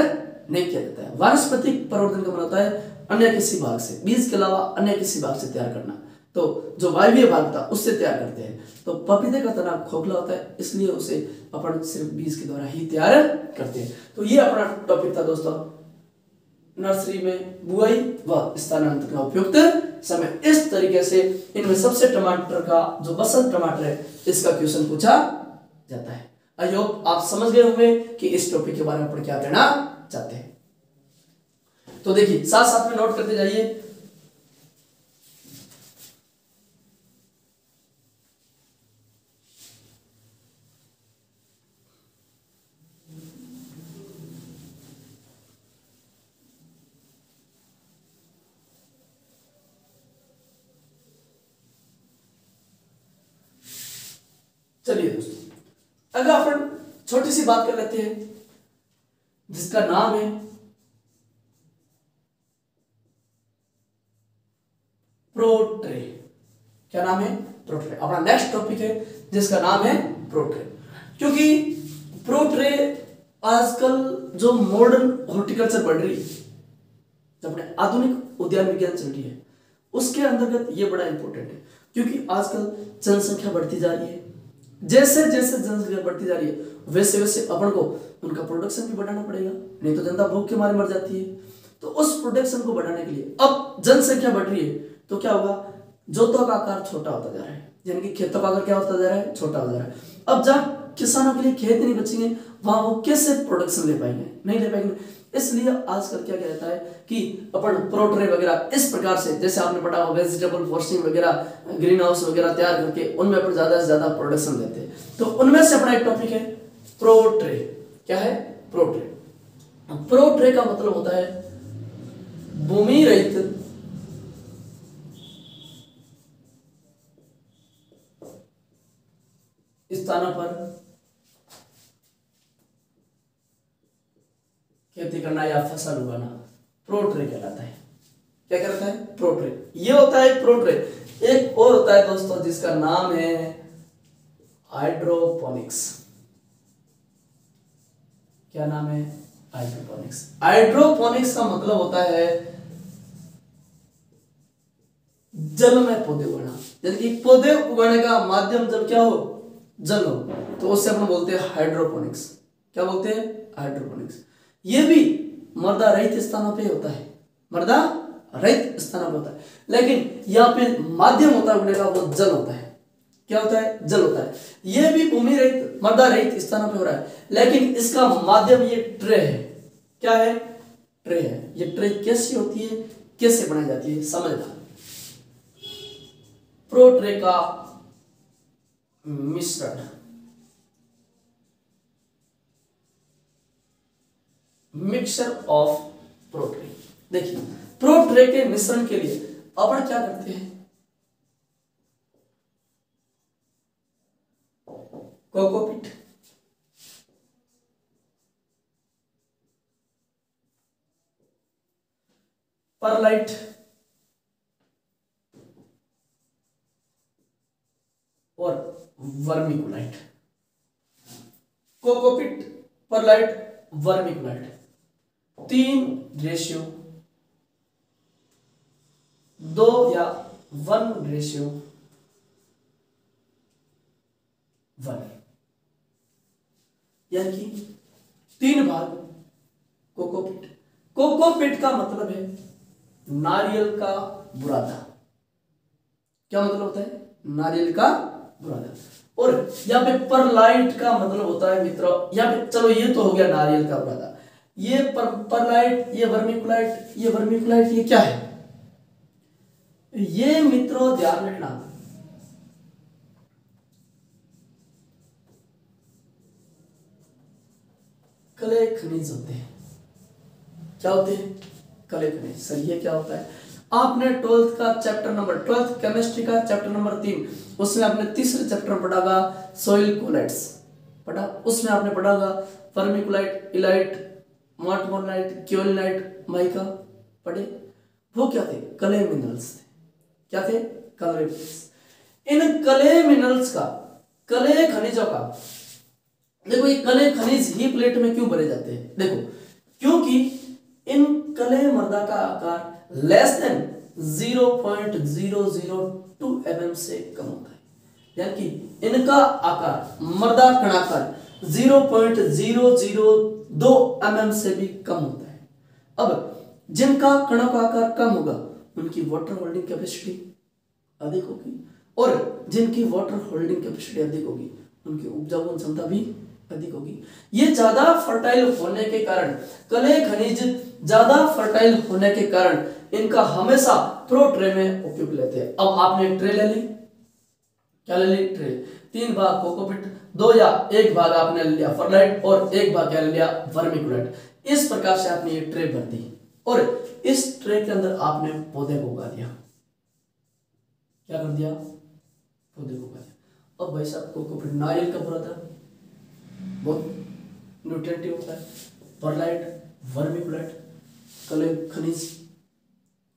Speaker 1: नहीं किया जाता है। वानस्पतिक प्रवर्धन का मतलब होता है अन्य किसी भाग से, बीज के अलावा अन्य किसी भाग से तैयार करना। तो जो वायवीय भाग था उससे तैयार करते हैं। तो पपीते का तना खोखला होता है, इसलिए उसे अपन सिर्फ बीज के द्वारा ही तैयार करते हैं। तो ये अपना टॉपिक था दोस्तों, नर्सरी में बुआई व स्थानांतरण का उपयुक्त समय। इस तरीके से इनमें सबसे टमाटर का जो बसंत टमाटर है इसका क्वेश्चन पूछा जाता है। आई होप आप समझ गए होंगे कि इस टॉपिक के बारे में अपन क्या कहना चाहते हैं। तो देखिए साथ साथ में नोट करते जाइए। चलिए दोस्तों अगर अपन छोटी सी बात कर लेते हैं जिसका नाम है प्रोट्रे। क्या नाम है? प्रोट्रे। अपना नेक्स्ट टॉपिक है जिसका नाम है प्रोट्रे। क्योंकि प्रोट्रे आजकल जो मॉडर्न हॉर्टिकल्चर बढ़ रही है, जो अपने आधुनिक उद्यान विज्ञान चल रही है, उसके अंतर्गत ये बड़ा इंपॉर्टेंट है। क्योंकि आजकल जनसंख्या बढ़ती जा रही है, जैसे जैसे जनसंख्या बढ़ती जा रही है वैसे वैसे अपन को उनका प्रोडक्शन भी बढ़ाना पड़ेगा, नहीं तो जनता भूख के मारे मर जाती है। तो उस प्रोडक्शन को बढ़ाने के लिए अब जनसंख्या बढ़ रही है तो क्या होगा, जोतों का आकार छोटा होता जा रहा है, यानी कि खेतों का आकार क्या होता जा रहा है, छोटा हो जा रहा है। अब जब किसानों के लिए खेत नहीं बचेंगे वहां वो कैसे प्रोडक्शन ले पाएंगे, नहीं ले पाएंगे। इसलिए आजकल क्या कहता है कि अपन प्रोट्रे वगैरह इस प्रकार से, जैसे आपने पढ़ा हो वेजिटेबल फॉर्सिंग वगैरह, ग्रीन हाउस वगैरह तैयार करके उनमें अपन ज्यादा से ज्यादा प्रोडक्शन लेते हैं। तो उनमें से अपना एक टॉपिक है प्रोट्रे। क्या है? प्रोट्रे। प्रोट्रे का मतलब होता है भूमि रहित स्थानों पर खेती करना या फसल उगाना प्रोट्रे कहलाता है। क्या कहलाता है? प्रोट्रे। ये होता है प्रोट्रे। एक और होता है दोस्तों जिसका नाम है हाइड्रोपोनिक्स। क्या नाम है? हाइड्रोपोनिक्स। हाइड्रोपोनिक्स का मतलब होता है जल में पौधे उगाना, यानी कि पौधे उगाने का माध्यम जब क्या हो, जल हो, तो उससे अपन बोलते हैं हाइड्रोपोनिक्स। क्या बोलते हैं? हाइड्रोपोनिक्स। ये भी मृदा रहित स्थानों पे होता है, मृदा रहित स्थानों पे होता है, लेकिन यहाँ पे माध्यम होता है उगने का, वो जल होता है। क्या होता है? जल होता है। ये भी भूमि रहित, मृदा रहित स्थानों पे हो रहा है, लेकिन इसका माध्यम ये ट्रे है। क्या है? ट्रे है। ये ट्रे कैसी होती है, कैसे बनाई जाती है, समझना। प्रोट्रे का मिश्रण, मिक्सचर ऑफ प्रोट्रे। देखिए प्रोट्रे के मिश्रण के लिए अपन क्या करते हैं, कोकोपीट, परलाइट, और वर्मिकुलाइट। कोकोपीट, परलाइट, वर्मिकुलाइट 3:2 या 1:1, यानी कि 3 भाग कोकोपीट। कोकोपीट का मतलब है नारियल का बुरादा। क्या मतलब होता है? नारियल का बुरादा। और यहाँ पे परलाइट का मतलब होता है मित्रों, यहाँ पे चलो ये तो हो गया नारियल का बुरादा, ये परलाइट, ये वर्मिकुलाइट, ये वर्मिकुलाइट, ये क्या है? ये मित्रों ध्यान रखना, कले खनिज होते हैं। क्या होते हैं? कले खनिज। सर ये क्या होता है? आपने 12th का चैप्टर नंबर 12th केमिस्ट्री का चैप्टर नंबर 3, उसमें आपने तीसरे चैप्टर में पढ़ागा सॉइल कोलाइट्स पढ़ा, उसमें आपने पढ़ागा vermiculite, illite, montmorillonite, kaolinite, mica पढ़े, वो क्या थे? क्ले मिनरल्स थे। क्या थे? Clay minerals. इन क्ले मिनरल्स का, क्ले खनिजों का, देखो ये क्ले खनिज ही प्लेट में क्यों भरे जाते हैं? देखो क्योंकि इन क्ले मृदा का आकार लेस देन 0.002 mm से कम होता है, यानी कि इनका आकार, मृदा कणाकार 0.002 mm से भी कम होता है। अब जिनका कणों का आकार कम होगा उनकी वाटर होल्डिंग कैपेसिटी अधिक होगी, और जिनकी वाटर होल्डिंग कैपेसिटी अधिक होगी उनकी उपजाऊ क्षमता भी अधिक होगी। ये ज्यादा फर्टाइल होने के कारण, क्ले खनिज ज्यादा फर्टाइल होने के कारण इनका हमेशा प्रो ट्रे में उपयोग लेते हैं। अब आपने ट्रे ले ली, क्या ले ली? ट्रे। 3 भाग कोकोपीट, 2 या 1 भाग आपने ले लिया फर्लाइट, और 1 भाग क्या ले लिया? वर्मिकुलेट। इस प्रकार से आपने ये ट्रे भर दी, और इस ट्रे के अंदर आपने पौधे को उगा दिया। क्या कर दिया? पौधे को उगा दिया। अब भाई साहब कोकोपीट नारियल का पौधा बहुत न्यूट्रिएंटिव होता है, परलाइट, वर्मिकुलेट, क्ले खनिज,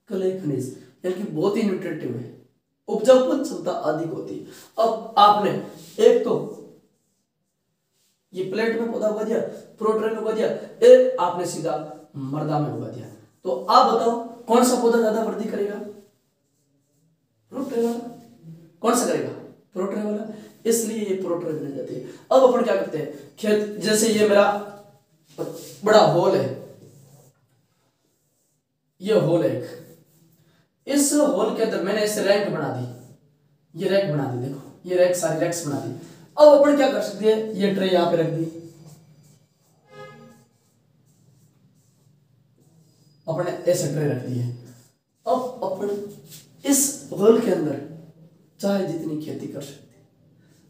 Speaker 1: क्ले खनिज यानी कि बहुत ही न्यूट्रिएंटिव है, उपजाऊ क्षमता अधिक होती है। अब आपने एक तो ये प्लेट में पौधा उगा दिया, प्रोट्रे में उगा दिया, एक आपने सीधा मृदा में उगा दिया। तो आप बताओ कौन सा पौधा ज्यादा वृद्धि करेगा? प्रोट्रे वाला। कौन सा करेगा? प्रोट्रे वाला। इसलिए ये प्रोट्रे बने जाती है। अब अपन क्या करते हैं, खेत, जैसे ये मेरा बड़ा होल है, ये होल है एक, इस होल के अंदर मैंने इसे रैंक बना दी, ये रैंक बना दी, देखो ये रैंक, सारी रैक्स बना दी। अब अपन क्या कर सकते हैं, ये ट्रे यहां पे रख दी, अपन ऐसे ट्रे रख दी है। अब अपन इस होल के अंदर चाहे जितनी खेती कर सकते,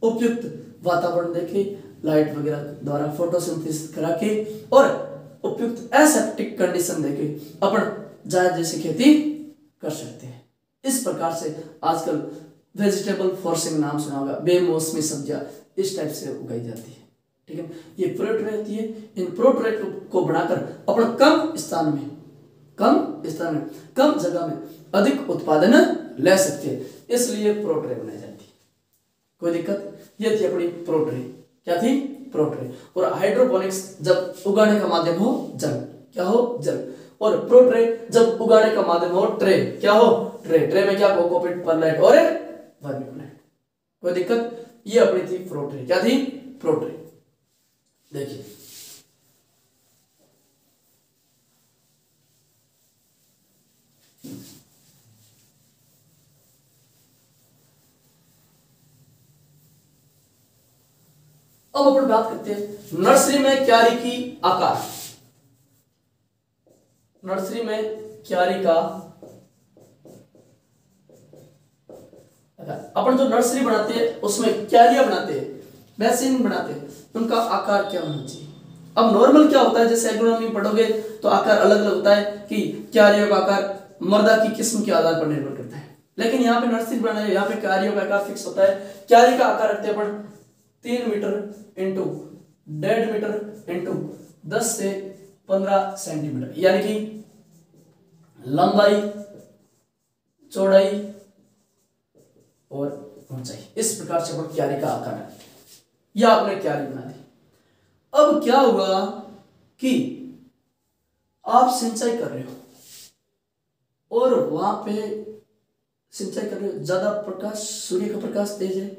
Speaker 1: उपयुक्त वातावरण देके, लाइट वगैरह द्वारा फोटोसिंथेसिस करा के, और उपयुक्त एसेप्टिक कंडीशन देके अपन जायज जैसी खेती कर सकते हैं। इस प्रकार से आजकल वेजिटेबल फॉर्सिंग नाम सुना होगा, बेमौसमी सब्जियां इस टाइप से उगाई जाती है। ठीक है, ये प्रोट्रे रहती है। इन प्रोट्रे को बनाकर अपन कम स्थान में, कम जगह में अधिक उत्पादन ले सकते हैं, इसलिए प्रोट्रे बनाई जाती है। कोई दिक्कत? ये थी अपनी प्रोट्रे। क्या थी? प्रोट्रे। और हाइड्रोपोनिक्स जब उगाने का माध्यम हो जल, क्या हो? जल। और प्रोट्रे जब उगाने का माध्यम हो ट्रे, क्या हो? ट्रे। ट्रे में क्या? कोकोपीट, परलाइट और वर्मिकुलेट। कोई दिक्कत? ये अपनी थी प्रोट्रे। क्या थी? प्रोट्रे। देखिए अब अपन बात करते हैं नर्सरी में क्यारी की आकार। नर्सरी में क्यारी का अपन जो नर्सरी बनाते हैं उसमें क्यारियां बनाते हैं, बेसिन बनाते हैं, उनका आकार क्या होना चाहिए? अब नॉर्मल क्या होता है, जैसे एग्रोनॉमी में पढ़ोगे तो आकार अलग अलग होता है कि क्यारियों का आकार मृदा की किस्म के आधार पर निर्भर करता है, लेकिन यहाँ पे नर्सरी बनाना है, यहाँ पे क्यारियों का आकार फिक्स होता है। क्यारी का आकार रखते हैं अपन 3 मीटर इंटू 1.5 मीटर इंटू 10 से 15 सेंटीमीटर, यानी कि लंबाई, चौड़ाई और ऊंचाई। इस प्रकार से अपन क्यारी का आकार रखते हैं। यह आपने क्यारी बना दी। अब क्या होगा कि आप सिंचाई कर रहे हो और वहां पे सिंचाई कर रहे हो, ज्यादा प्रकाश, सूर्य का प्रकाश तेज है,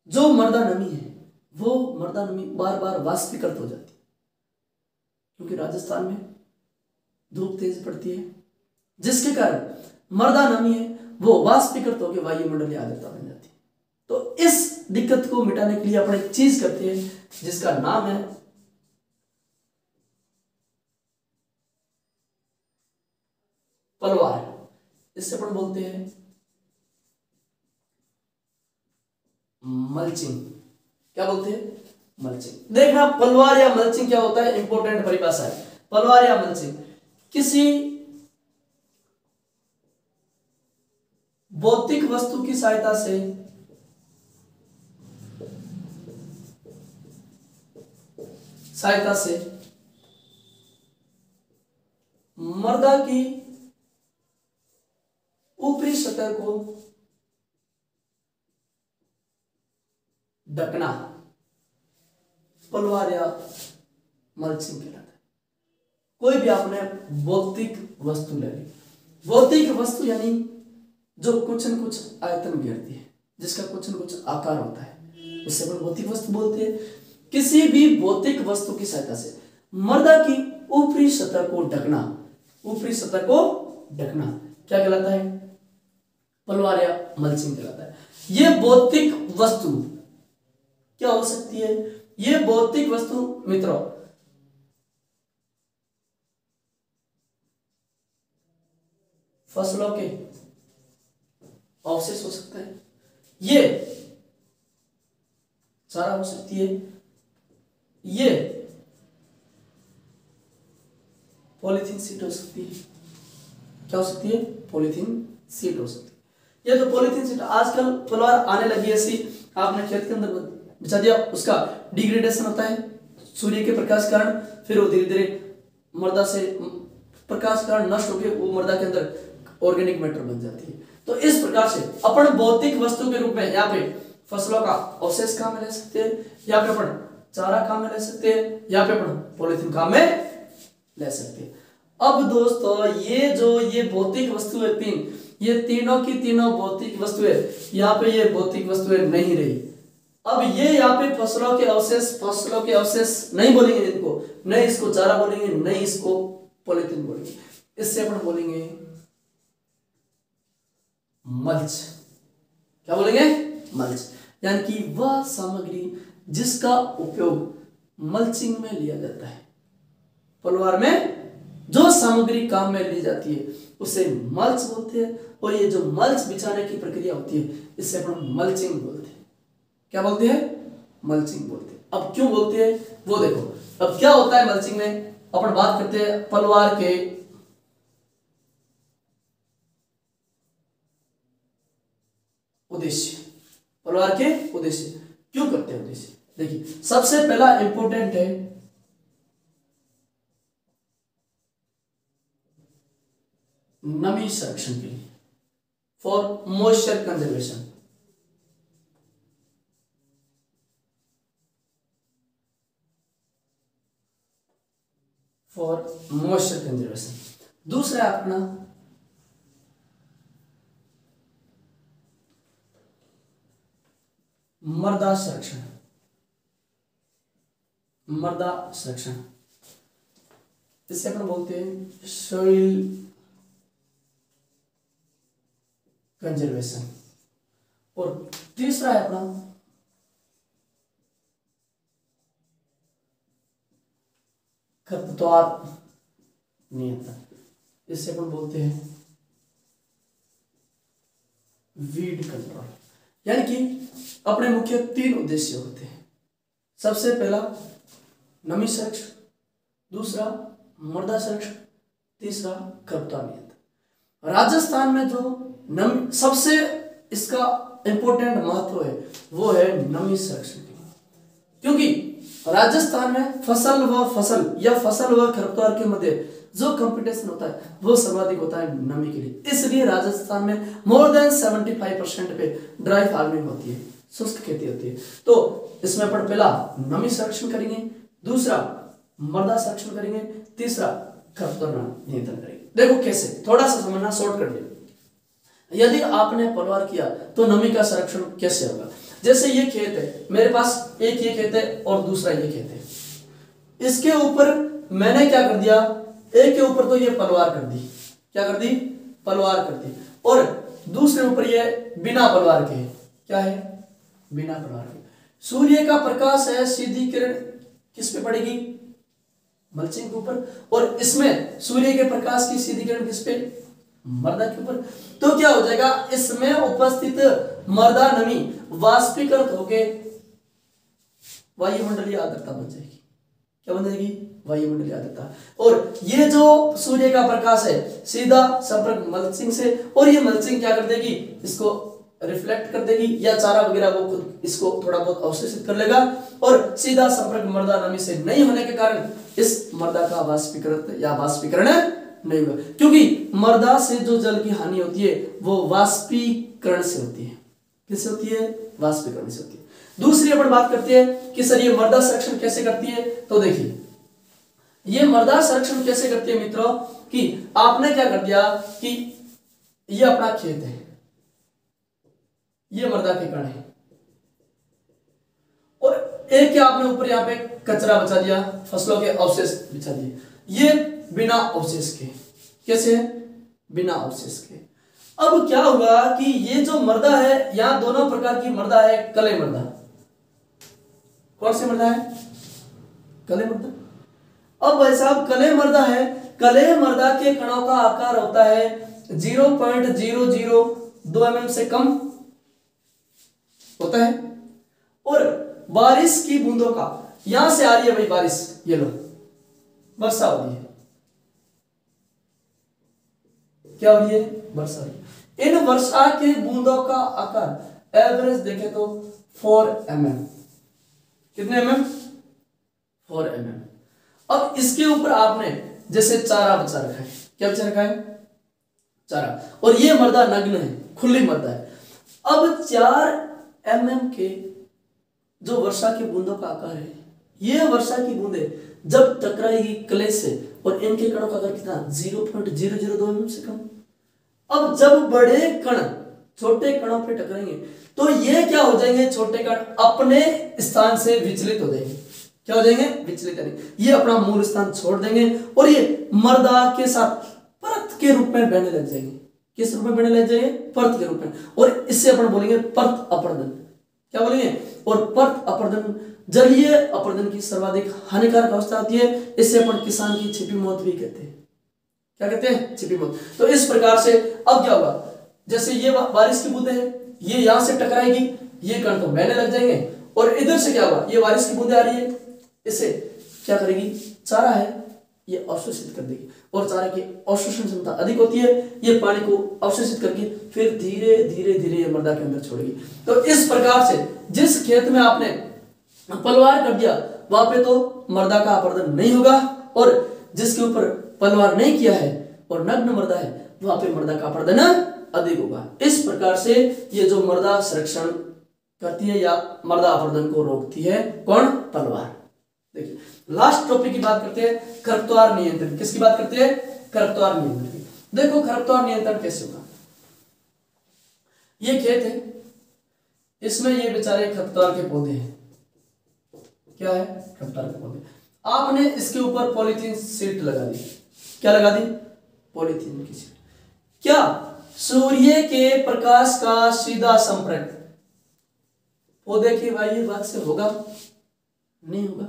Speaker 1: जो मृदा नमी है वो मृदा नमी बार बार वाष्पीकृत हो जाती है, क्योंकि राजस्थान में धूप तेज पड़ती है, जिसके कारण मृदा नमी है वो वाष्पीकृत होकर वायुमंडलीय आर्द्रता बन जाती है। तो इस दिक्कत को मिटाने के लिए अपन एक चीज करते हैं जिसका नाम है पलवार। इससे अपन बोलते हैं मल्चिंग। क्या बोलते हैं? मल्चिंग। देखना पलवार या मल्चिंग क्या होता है, इंपॉर्टेंट परिभाषा है। पलवार या मल्चिंग किसी भौतिक वस्तु की सहायता से मृदा की ऊपरी सतह को ढकना पलवार या मल्चिंग कहलाता है। कोई भी आपने भौतिक वस्तु ले ली, भौतिक वस्तु यानी जो कुछ न कुछ आयतन घेरती है, जिसका कुछ न कुछ आकार होता है, उससे अपन भौतिक वस्तु बोलते हैं। किसी भी भौतिक वस्तु की सहायता से मृदा की ऊपरी सतह को ढकना, ऊपरी सतह को ढकना क्या कहलाता है? पलवार या मल्चिंग कहलाता है। यह भौतिक वस्तु क्या हो सकती है? यह भौतिक वस्तु मित्रों फसलों के अवशेष हो सकता है, ये चारा हो सकती है, ये पॉलीथीन शीट हो सकती है। क्या हो सकती है? पॉलीथीन शीट हो सकती है। ये तो पॉलीथीन शीट आजकल पलवार आने लगी ऐसी, आपने खेत के अंदर बिछा दिया, उसका डिग्रेडेशन होता है सूर्य के प्रकाश के कारण, फिर वो धीरे धीरे मृदा से प्रकाश के कारण नष्ट होकर वो मृदा के अंदर ऑर्गेनिक मैटर बन जाती है। तो इस प्रकार से अपन भौतिक वस्तु के रूप में यहाँ पे फसलों का अवशेष काम में ले सकते हैं, यहाँ पे अपन चारा काम में ले सकते हैं, यहाँ पे अपन पॉलीथीन काम में ले सकते हैं। अब दोस्तों ये भौतिक वस्तु है तीन, ये तीनों की तीनों भौतिक वस्तुएं यहाँ पे ये भौतिक वस्तुएं नहीं रही। अब ये यहाँ पे फसलों के अवशेष नहीं बोलेंगे इनको, नहीं इसको चारा बोलेंगे, नहीं इसको पॉलीथीन बोलेंगे, इससे अपन बोलेंगे मल्च। क्या बोलेंगे? मल्च, यानी कि वह सामग्री जिसका उपयोग मल्चिंग में लिया जाता है। पलवार में जो सामग्री काम में ली जाती है उसे मल्च बोलते हैं, और ये जो मल्च बिछाने की प्रक्रिया होती है इससे अपन मल्चिंग बोलते हैं। क्या बोलते हैं? मल्चिंग बोलते हैं। अब क्यों बोलते हैं वो देखो। अब क्या होता है मल्चिंग में, अपन बात करते हैं पलवार के उद्देश्य। पलवार के उद्देश्य क्यों करते हैं उद्देश्य? देखिए, सबसे पहला इंपॉर्टेंट है नमी संरक्षण के लिए, for moisture conservation. For moisture conservation. दूसरा है अपना मृदा संरक्षण। मृदा संरक्षण इसे अपन बोलते हैं सॉइल कंजर्वेशन। और तीसरा है अपना खरपतवार नियंत्रण, इससे अपन बोलते हैं वीड कंट्रोल। यानी कि अपने मुख्य तीन उद्देश्य होते हैं। सबसे पहला नमी संरक्षण, दूसरा मृदा संरक्षण, तीसरा खरपतवार नियंत्रण। राजस्थान में जो नमी सबसे इसका इंपॉर्टेंट महत्व है वो है नमी संरक्षण के लिए, क्योंकि राजस्थान में फसल व खरपतवार के मध्य जो कंपटीशन होता है वो सर्वाधिक होता है नमी के लिए। इसलिए राजस्थान में मोर देन 75% पे ड्राई फार्मिंग होती है, शुष्क खेती होती है। तो इसमें अपन पहला नमी संरक्षण करेंगे, दूसरा मृदा संरक्षण करेंगे, तीसरा खरपतवार नियंत्रण करेंगे। देखो कैसे, थोड़ा सा समझना, शॉर्ट कर दिया। यदि आपने पलवार किया तो नमी का संरक्षण कैसे होगा? जैसे ये खेत है, मेरे पास एक ये खेत है और दूसरा ये खेत है। इसके ऊपर मैंने क्या कर दिया, एक के ऊपर तो ये पलवार कर दी, क्या कर दी? पलवार कर दी, और दूसरे ऊपर ये बिना पलवार के, क्या है? बिना पलवार के। सूर्य का प्रकाश है, सीधी किरण किस पे पड़ेगी? मल्चिंग के ऊपर, और इसमें सूर्य के प्रकाश की सीधी किरण किस पे? मृदा के ऊपर। तो क्या हो जाएगा, इसमें उपस्थित मृदा नमी वाष्पीकृत होके वायुमंडलीय आर्द्रता बन जाएगी। क्या बन जाएगी? वायुमंडलीय आर्द्रता। और ये जो सूर्य का प्रकाश है सीधा संपर्क मल्चिंग से, और ये मल्चिंग क्या कर देगी? इसको रिफ्लेक्ट कर देगी, या चारा वगैरह वो खुद इसको थोड़ा बहुत अवशोषित कर लेगा, और सीधा संपर्क मृदा नमी से नहीं होने के कारण इस मृदा का वाष्पीकरण नहीं होगा, क्योंकि मृदा से जो जल की हानि होती है वो वाष्पीकरण से होती है। किससे होती है? वाष्पीकरण से होती है। दूसरी अपन बात करते हैं कि सर ये मृदा संरक्षण कैसे करती है। तो देखिए ये मृदा संरक्षण कैसे करती है मित्रों, कि आपने क्या कर दिया कि ये अपना खेत है, ये मृदा के कण है, और एक क्या आपने ऊपर यहाँ पे कचरा बचा दिया, फसलों के अवशेष बिछा दिए, ये बिना अवशेष के। कैसे है? बिना अवशेष के। अब क्या होगा कि ये जो मृदा है, यहां दोनों प्रकार की मृदा है। कले मृदा, कौन सी मृदा है? कले मृदा। अब भाई साहब कले मृदा है, कले मृदा के कणों का आकार होता है 0.002 mm से कम होता है, और बारिश की बूंदों का, यहां से आ रही है भाई बारिश, ये लो वर्षा हो रही है, क्या हो रही है? वर्षा हो रही है। इन वर्षा के बूंदों का आकार एवरेज देखें तो 4 mm। कितने mm? 4 mm। अब इसके ऊपर आपने जैसे चारा बचा रखा है, क्या बचा रखा है? चारा, और ये मृदा नग्न है, खुली मृदा है। अब 4 mm के जो वर्षा की बूंदों का आकार है, ये वर्षा की बूंदे जब टकराएगी क्ले से, और इनके कणों का आकार कितना? 0.002 mm से कम। अब जब बड़े कण छोटे कणों पे टकराएंगे तो ये क्या हो जाएंगे? छोटे कण अपने स्थान से विचलित हो जाएंगे। क्या हो जाएंगे? विचलित नहीं, ये अपना मूल स्थान छोड़ देंगे और ये मृदा के साथ परत के रूप में बहने लग जाएंगे। किस रूप में बहने लग जाएंगे? परत के रूप में। और इससे अपन बोलेंगे परत अपरदन। क्या बोलेंगे? और परत अपरदन, जलीय अपरदन की सर्वाधिक हानिकारक अवस्था होती है। इससे अपन किसान की छिपी मौत भी कहते हैं। क्या कहते हैं? छिपी मौत। तो इस प्रकार से अब क्या होगा, जैसे ये बारिश की बूंदे हैं, ये यहां से टकराएगी, ये कण तो बहने लग जाएंगे, और इधर से क्या होगा, ये बारिश की बूंदे आ रही है, इसे क्या करेगी? चारा है, ये अवशोषित कर देगी, और चारा की अवशोषण क्षमता अधिक होती है, ये पानी को अवशोषित करके फिर धीरे धीरे धीरे ये मृदा के अंदर छोड़ेगी। तो इस प्रकार से जिस खेत में आपने पलवार कर दिया वहां पे तो मृदा का अपरदन नहीं होगा, और जिसके ऊपर पलवार नहीं किया है और नग्न मृदा है वहां पे मृदा का अपरदन अधिक होगा। इस प्रकार से ये जो मृदा संरक्षण करती है या मृदा अपरदन को रोकती है, कौन? पलवार। देखिए लास्ट टॉपिक की बात करते हैं, खरपतवार नियंत्रण। किसकी बात करते हैं? खरपतवार नियंत्रण की। देखो खरपतवार नियंत्रण कैसे होगा। ये खेत है, इसमें ये बेचारे खरपतवार के पौधे हैं। क्या है? खरपतवार के पौधे। आपने इसके ऊपर पॉलीथीन शीट लगा दी। क्या लगा दी? पॉलीथीन की शीट। क्या सूर्य के प्रकाश का सीधा संपर्क पौधे के वायु भाग से होगा? नहीं होगा।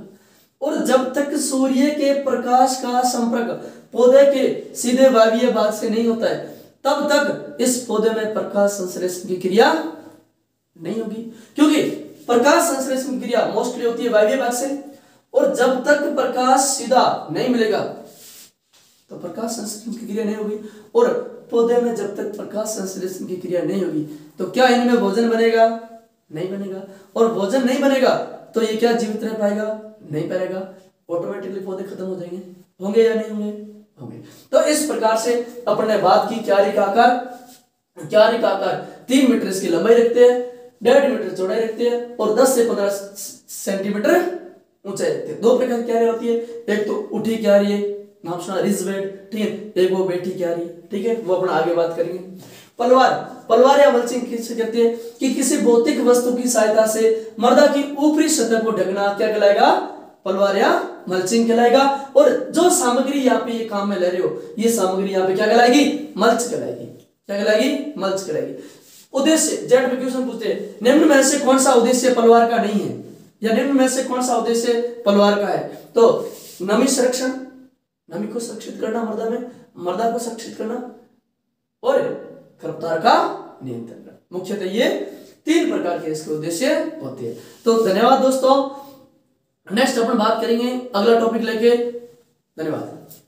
Speaker 1: और जब तक सूर्य के प्रकाश का संपर्क पौधे के सीधे वायवीय भाग से नहीं होता है, तब तक इस पौधे में प्रकाश संश्लेषण की क्रिया नहीं होगी, क्योंकि प्रकाश संश्लेषण की क्रिया मोस्टली होती है वायवीय भाग से, और जब तक प्रकाश सीधा नहीं मिलेगा तो प्रकाश संश्लेषण की क्रिया नहीं होगी। और पौधे में जब तक प्रकाश संश्लेषण की क्रिया नहीं होगी तो क्या इनमें भोजन बनेगा? नहीं बनेगा। और भोजन नहीं बनेगा तो ये क्या जीवित रह पाएगा? नहीं पाएगा। ऑटोमेटिकली पौधे खत्म हो जाएंगे। होंगे या नहीं होंगे? होंगे। तो इस प्रकार से अपन ने बात की क्यारी का आकार। क्यारी का आकार 3 मीटर इसकी लंबाई रखते हैं, 1.5 मीटर चौड़ाई रखते हैं, और 10 से 15 सेंटीमीटर ऊंचाई रखते हैं। 2 प्रकार की क्यारी होती है, एक तो उठी क्यारी है, नाम सुना रिजवेड, ठीक है, एक वो बैठी क्यारी, ठीक है, वो अपन आगे बात करेंगे। पलवार, पलवार या मल्चिंग किसे कहते हैं? कि किसी भौतिक वस्तु की सहायता से मृदा की ऊपरी सतह को ढकना क्या कहलाएगा? पलवार या मल्चिंग कहलाएगा। और जो सामग्री यहाँ पे ये काम में ले रहे हो, ये सामग्री यहाँ पे क्या कहलाएगी? मल्च कहलाएगी। क्या कहलाएगी? मल्च कहलाएगी। उद्देश्य, जेड में क्वेश्चन पूछते हैं, निम्न में से कौन सा उद्देश्य पलवार का नहीं है, या निम्न में से कौन सा उद्देश्य पलवार का है? तो नमी संरक्षण, नमी को सुरक्षित करना मृदा में, मृदा को सुरक्षित करना, और खरपतवार का नियंत्रण करना। मुख्यतः ये 3 प्रकार के इसके उद्देश्य होते हैं। तो धन्यवाद दोस्तों, नेक्स्ट अपन बात करेंगे अगला टॉपिक लेके। धन्यवाद।